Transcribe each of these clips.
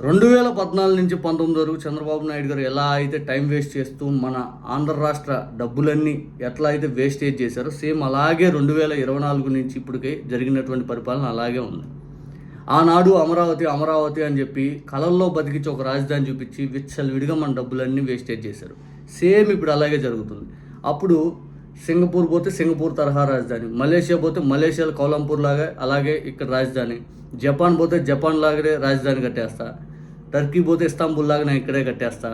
2014 నుంచి 19 వరకు చంద్రబాబు నాయుడు గారు ఎలా అయితే టైం వేస్ట్ చేస్తూ మన ఆంధ్ర రాష్ట్ర డబ్బులన్నీ ఎట్లా అయితే వేస్టేజ్ చేశారో సేమ్ అలాగే 2024 నుంచి ఇప్పటికే జరిగినటువంటి పరిపాలన అలాగే ఉంది. ఆనాడు అమరావతి అమరావతి అని చెప్పి కలల్లో బతికించి ఒక రాజధాని చూపించి విచ్చలవిడిగా మన డబ్బులన్నీ వేస్టేజ్ చేశారు. సేమ్ ఇప్పుడు అలాగే జరుగుతుంది. అప్పుడు సింగపూర్ పోతే సింగపూర్ తరహా రాజధాని, మలేషియా పోతే మలేషియాలో కౌలంపూర్ లాగా అలాగే ఇక్కడ రాజధాని, జపాన్ పోతే జపాన్ లాగానే రాజధాని కట్టేస్తా, టర్కీ పోతే ఇస్తాంబుల్ లాగా నేను ఇక్కడే కట్టేస్తా,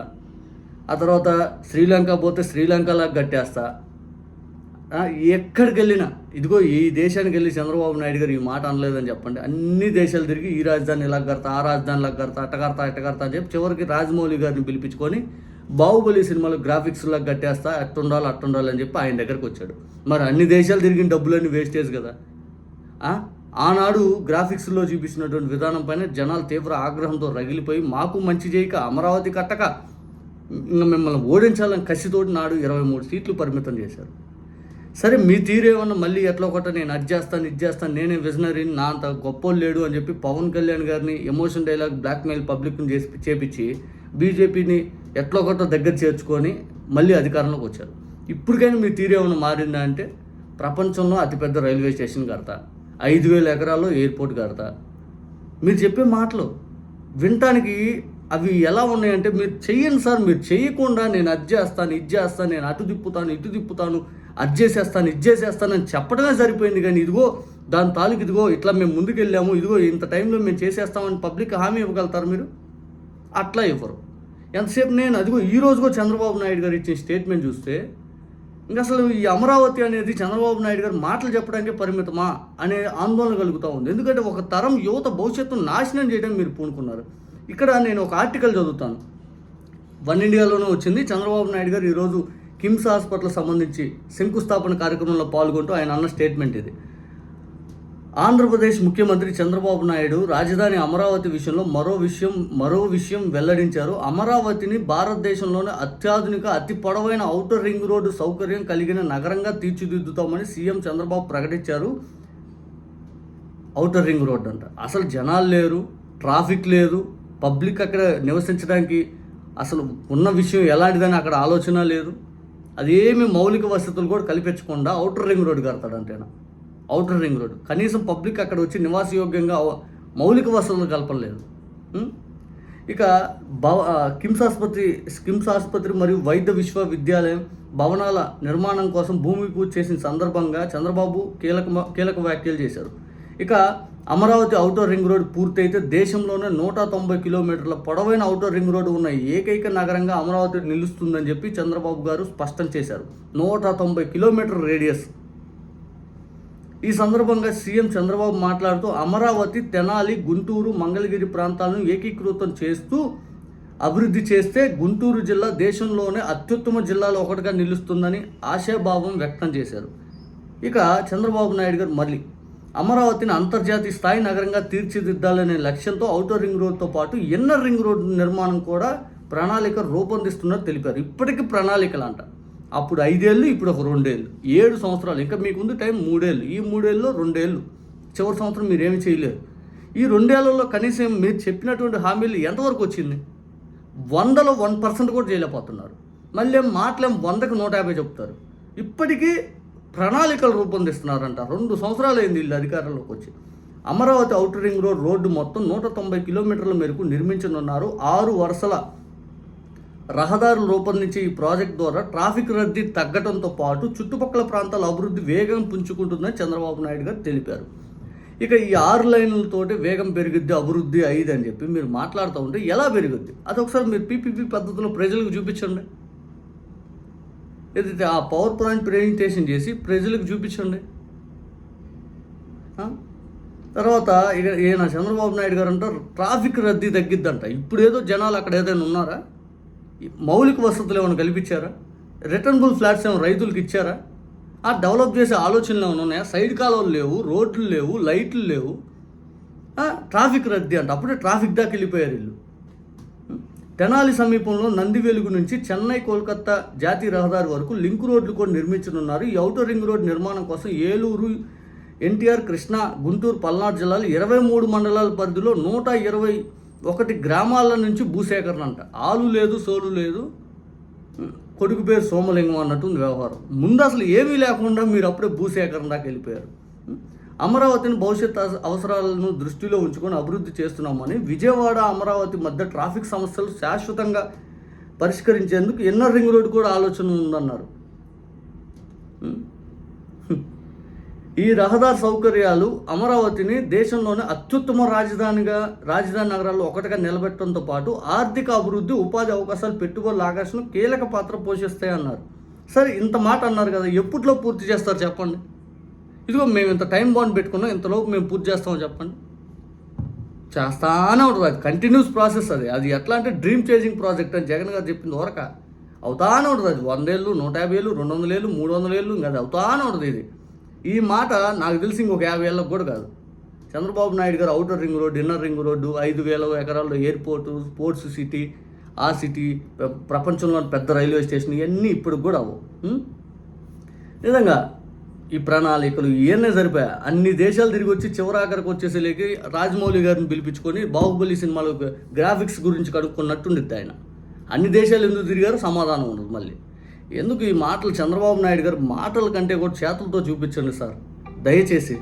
ఆ తర్వాత శ్రీలంక పోతే శ్రీలంక లాగా కట్టేస్తా. ఎక్కడికి వెళ్ళినా ఇదిగో ఈ దేశానికి వెళ్ళి చంద్రబాబు నాయుడు గారు ఈ మాట అనలేదని చెప్పండి. అన్ని దేశాలు తిరిగి ఈ రాజధాని ఇలా కడతా, ఆ రాజధాని ఇలా కడతా, అట్ట కడతా అని చెప్పి చివరికి రాజమౌళి గారిని పిలిపించుకొని బాహుబలి సినిమాలో గ్రాఫిక్స్లా కట్టేస్తా, అట్టుండాలి అని చెప్పి ఆయన దగ్గరికి వచ్చాడు. మరి అన్ని దేశాలు తిరిగిన డబ్బులన్నీ వేస్టేజ్ కదా. ఆనాడు గ్రాఫిక్స్లో చూపించినటువంటి విధానం పైన జనాలు తీవ్ర ఆగ్రహంతో రగిలిపోయి మాకు మంచి చేయక అమరావతి కట్టక ఇంకా మిమ్మల్ని ఓడించాలని కసితోటి నాడు 23 సీట్లు పరిమితం చేశారు. సరే మీ తీరేమన్నా మళ్ళీ ఎట్లా ఒకట నేను ఇది చేస్తాను నేనే విజనరీ నా అంత గొప్పోళ్ళు లేడు అని చెప్పి పవన్ కళ్యాణ్ గారిని ఎమోషన్ డైలాగ్ బ్లాక్మెయిల్ పబ్లిక్ని చేపించి బీజేపీని ఎట్లా ఒకటో దగ్గర చేర్చుకొని మళ్ళీ అధికారంలోకి వచ్చారు. ఇప్పటికైనా మీ తీరేమన్నా మారిందా అంటే ప్రపంచంలో అతిపెద్ద రైల్వే స్టేషన్ కడతా, 5,000 ఎకరాల్లో ఎయిర్పోర్ట్ కడతా. మీరు చెప్పే మాటలు వినటానికి అవి ఎలా ఉన్నాయంటే మీరు చెయ్యండి సార్, మీరు చేయకుండా నేను అది చేస్తాను ఇది చేస్తాను, నేను అటు తిప్పుతాను ఇటు తిప్పుతాను, అది చేసేస్తాను అని చెప్పడమే సరిపోయింది. కానీ ఇదిగో దాని తాలూకు ఇదిగో ఇట్లా మేము ముందుకు వెళ్ళాము, ఇదిగో ఇంత టైంలో మేము చేసేస్తామని పబ్లిక్ హామీ ఇవ్వగలుగుతారు మీరు? అట్లా ఇవ్వరు. ఎంతసేపు నేను అదిగో ఈరోజుగో చంద్రబాబు నాయుడు గారు ఇచ్చిన స్టేట్మెంట్ చూస్తే ఇంకా అసలు ఈ అమరావతి అనేది చంద్రబాబు నాయుడు గారు మాటలు చెప్పడానికే పరిమితమా అనే ఆందోళన కలుగుతూ ఉంది. ఎందుకంటే ఒక తరం యువత భవిష్యత్తును నాశనం చేయడం మీరు పూనుకున్నారు. ఇక్కడ నేను ఒక ఆర్టికల్ చదువుతాను, వన్ ఇండియాలోనే వచ్చింది. చంద్రబాబు నాయుడు గారు ఈరోజు కిమ్స్ హాస్పిటల్ సంబంధించి శంకుస్థాపన కార్యక్రమంలో పాల్గొంటూ ఆయన అన్న స్టేట్మెంట్ ఇది. ఆంధ్రప్రదేశ్ ముఖ్యమంత్రి చంద్రబాబు నాయుడు రాజధాని అమరావతి విషయంలో మరో విషయం వెల్లడించారు. అమరావతిని భారతదేశంలోనే అత్యాధునిక అతి పొడవైన ఔటర్ రింగ్ రోడ్డు సౌకర్యం కలిగిన నగరంగా తీర్చిదిద్దుతామని సీఎం చంద్రబాబు ప్రకటించారు. ఔటర్ రింగ్ రోడ్ అంట, అసలు జనాలు లేరు, ట్రాఫిక్ లేదు, పబ్లిక్ అక్కడ నివసించడానికి అసలు ఉన్న విషయం ఎలాంటిదని అక్కడ ఆలోచన లేదు. అదేమి మౌలిక వసతులు కూడా కల్పించకుండా ఔటర్ రింగ్ రోడ్డు కడతాడంటేనా? ఔటర్ రింగ్ రోడ్డు కనీసం పబ్లిక్ అక్కడ వచ్చి నివాసయోగ్యంగా మౌలిక వసతులు కల్పలేదు. ఇక కిమ్స్ ఆసుపత్రి మరియు వైద్య విశ్వవిద్యాలయం భవనాల నిర్మాణం కోసం భూమి పూజ చేసిన సందర్భంగా చంద్రబాబు కీలక వ్యాఖ్యలు చేశారు. ఇక అమరావతి ఔటర్ రింగ్ రోడ్ పూర్తయితే దేశంలోనే 190 కిలోమీటర్ల పొడవైన ఔటర్ రింగ్ రోడ్డు ఉన్న ఏకైక నగరంగా అమరావతి నిలుస్తుందని చెప్పి చంద్రబాబు గారు స్పష్టం చేశారు. 190 కిలోమీటర్ రేడియస్. ఈ సందర్భంగా సీఎం చంద్రబాబు మాట్లాడుతూ అమరావతి, తెనాలి, గుంటూరు, మంగళగిరి ప్రాంతాలను ఏకీకృతం చేస్తూ అభివృద్ధి చేస్తే గుంటూరు జిల్లా దేశంలోనే అత్యుత్తమ జిల్లాలో ఒకటిగా నిలుస్తుందని ఆశాభావం వ్యక్తం చేశారు. ఇక చంద్రబాబు నాయుడు గారు మళ్ళీ అమరావతిని అంతర్జాతీయ స్థాయి నగరంగా తీర్చిదిద్దాలనే లక్ష్యంతో ఔటర్ రింగ్ రోడ్తో పాటు ఇన్నర్ రింగ్ రోడ్ నిర్మాణం కూడా ప్రణాళిక రూపొందిస్తున్నట్టు తెలిపారు. ఇప్పటికీ ప్రణాళికలు అంట. అప్పుడు 5 ఏళ్ళు, ఇప్పుడు ఒక 2 ఏళ్ళు, 7 సంవత్సరాలు. ఇంకా మీకుంది టైం 3 ఏళ్ళు. ఈ 3 ఏళ్ళలో 2 ఏళ్ళు, చివరి సంవత్సరం మీరేమి చేయలేరు. ఈ 2 ఏళ్లలో కనీసం మీరు చెప్పినటువంటి హామీలు ఎంతవరకు వచ్చింది? 100లో 1% కూడా చేయలేకపోతున్నారు. మళ్ళీ మాటలేం 100కి 150 చెప్తారు. ఇప్పటికీ ప్రణాళికలు రూపొందిస్తున్నారంట. 2 సంవత్సరాలు అయింది వీళ్ళు అధికారంలోకి వచ్చి. అమరావతి ఔటర్ రింగ్ రోడ్డు మొత్తం 190 కిలోమీటర్ల మేరకు నిర్మించనున్నారు. 6 వరుసల రహదారులు రూపొందించే ఈ ప్రాజెక్ట్ ద్వారా ట్రాఫిక్ రద్దీ తగ్గడంతో పాటు చుట్టుపక్కల ప్రాంతాల అభివృద్ధి వేగం పుంజుకుంటుందని చంద్రబాబు నాయుడు గారు తెలిపారు. ఇక ఈ 6 లైన్లతోటి వేగం పెరుగుద్ది, అభివృద్ధి అయ్యిది అని చెప్పి మీరు మాట్లాడుతూ ఉంటే ఎలా పెరుగుద్ది? అదొకసారి మీరు పీపీపీ పద్ధతిలో ప్రజలకు చూపించండి. ఏదైతే ఆ పవర్ పాయింట్ ప్రెజెంటేషన్ చేసి ప్రజలకు చూపించండి. తర్వాత ఇక ఈయన చంద్రబాబు నాయుడు గారు అంటారు ట్రాఫిక్ రద్దీ తగ్గిద్దంట. ఇప్పుడు ఏదో జనాలు అక్కడ ఏదైనా ఉన్నారా? మౌలిక వసతులు ఏమైనా కల్పించారా? రిటర్నబుల్ ఫ్లాట్స్ ఏమైనా రైతులకు ఇచ్చారా? డెవలప్ చేసే ఆలోచనలు ఏమైనా ఉన్నాయా? సైడ్ కాలువలు లేవు, రోడ్లు లేవు, లైట్లు లేవు, ట్రాఫిక్ రద్దీ అంట. అప్పుడే ట్రాఫిక్ దాకా వెళ్ళిపోయారు వీళ్ళు. తెనాలి సమీపంలో నందివెలుగు నుంచి చెన్నై కోల్కతా జాతీయ రహదారి వరకు లింక్ రోడ్లు కూడా నిర్మించనున్నారు. ఈ ఔటర్ రింగ్ రోడ్ నిర్మాణం కోసం ఏలూరు, ఎన్టీఆర్, కృష్ణా, గుంటూరు, పల్నాడు జిల్లాలు 23 మండలాల పరిధిలో 120 ఒకటి గ్రామాల నుంచి భూసేకరణ అంట. ఆలు లేదు, సోలు లేదు, కొడుకు పేరు సోమలింగం అన్నట్టుంది వ్యవహారం. ముందు అసలు ఏమీ లేకుండా మీరు అప్పుడే భూసేకరణ దాకా వెళ్ళిపోయారు. అమరావతిని భవిష్యత్ అవసరాలను దృష్టిలో ఉంచుకొని అభివృద్ధి చేస్తున్నామని విజయవాడ అమరావతి మధ్య ట్రాఫిక్ సమస్యలు శాశ్వతంగా పరిష్కరించేందుకు ఇన్నర్ రింగ్ రోడ్డు కూడా ఆలోచన ఉందన్నారు. ఈ రహదారి సౌకర్యాలు అమరావతిని దేశంలోనే అత్యుత్తమ రాజధాని నగరాల్లో ఒకటిగా నిలబెట్టడంతో పాటు ఆర్థిక అభివృద్ధి, ఉపాధి అవకాశాలు, పెట్టుబడుల ఆకర్షణ కీలక పాత్ర పోషిస్తాయి అన్నారు. సరే, ఇంత మాట అన్నారు కదా, ఎప్పట్లో పూర్తి చేస్తారు చెప్పండి? ఇదిగో మేము ఇంత టైం బాండ్ పెట్టుకున్నాం, ఇంతలోపు మేము పూర్తి చేస్తామని చెప్పండి. చేస్తానే ఉంటుంది, అది కంటిన్యూస్ ప్రాసెస్. అది ఎట్లా అంటే డ్రీమ్ చేంజింగ్ ప్రాజెక్ట్ అని జగన్ గారు చెప్పింది వరక అవుతానే ఉంటుంది. అది 100 ఏళ్ళు, 150 ఏళ్ళు, 200 ఏళ్ళు, 300 ఏళ్ళు, ఇంకా అది అవుతానే ఉంటుంది. ఇది ఈ మాట నాకు తెలిసి ఇంకొక 50 ఏళ్ళకు కూడా కాదు. చంద్రబాబు నాయుడు గారు outer ring road, inner ring road, 5,000 ఎకరాల్లో ఎయిర్పోర్టు, స్పోర్ట్స్ సిటీ, ఆ సిటీ, ప్రపంచంలోని పెద్ద రైల్వే స్టేషన్, ఇవన్నీ ఇప్పుడు కూడా అవ్వవు. నిజంగా ఈ ప్రణాళికలు ఇవన్నీ సరిపోయా. అన్ని దేశాలు తిరిగి వచ్చి చివరాఖరికి వచ్చేసేలేకి రాజమౌళి గారిని పిలిపించుకొని బాహుబలి సినిమాలో గ్రాఫిక్స్ గురించి కనుక్కున్నట్టుండిద్ది ఆయన. అన్ని దేశాలు ఎందుకు తిరిగారో సమాధానం ఉండదు. మళ్ళీ ఎందుకు ఈ మాటలు? చంద్రబాబు నాయుడు గారు మాటల కంటే కూడా చేతులతో చూపించండి సార్ దయచేసి.